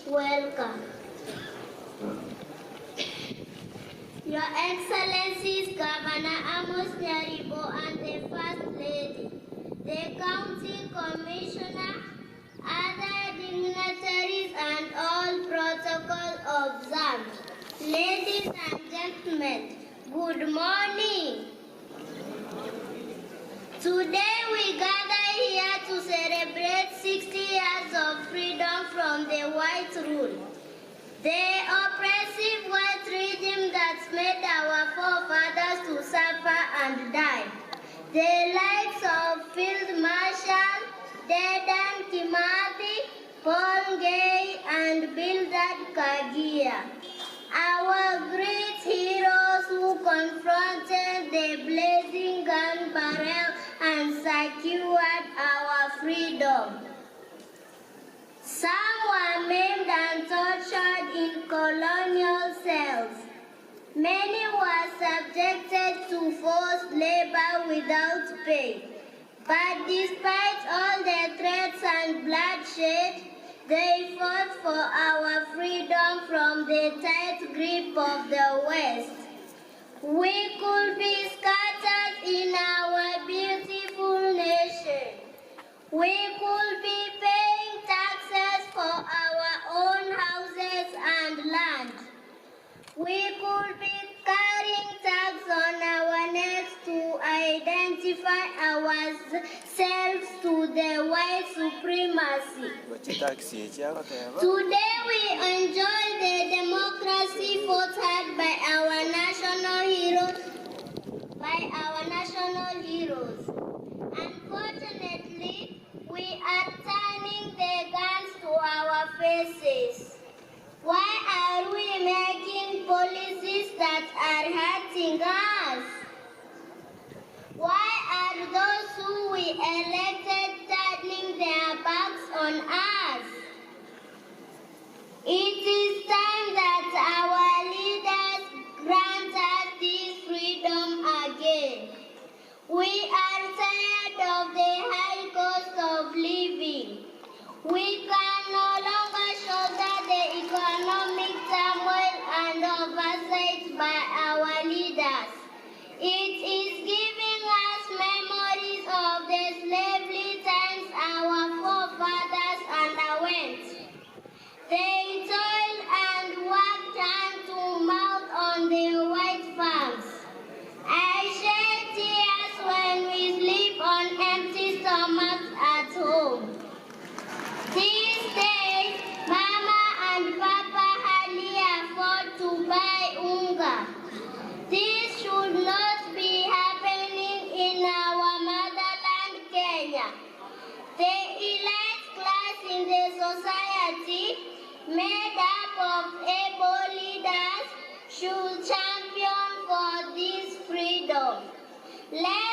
Welcome. Your Excellencies Governor Amos Nyaribo and the First Lady, the County Commissioner, other dignitaries and all protocol observed. Ladies and gentlemen, good morning. Today we gather here to celebrate 60 years of freedom from the white rule. The oppressive white regime that made our forefathers to suffer and die. The likes of Field Marshal, Dedan Kimathi, Paul Gay, and Bildad Kagia. Our great heroes who confronted the blazing gun barrel and secured our freedom. Some were maimed and tortured in colonial cells. Many were subjected to forced labor without pay. But despite all the threats and bloodshed, they fought for our freedom from the tight grip of the West. We could be scattered in our beautiful nation. We could be paying taxes for our own houses and land. We could be carrying tags on our necks to identify ourselves to the white supremacy. Today we enjoy the democracy fought by our national heroes. Unfortunately, we are turning the guns to our faces. Why are we making policies that are hurting us? Why are those who we elected turning their backs on us? It is time that our leaders grant us this freedom again. We are tired of the high cost of living. We can no longer shoulder the economic turmoil and oversight by our leaders. It is giving us memories of the slavery times our forefathers underwent. They toiled and worked hand to mouth on the white farms. I shed tears when we sleep on empty stomachs at home. These days, Mama and Papa hardly afford to buy unga. This should not be happening in our motherland, Kenya. The elite class in the society, made up of able leaders, should champion for this freedom. Let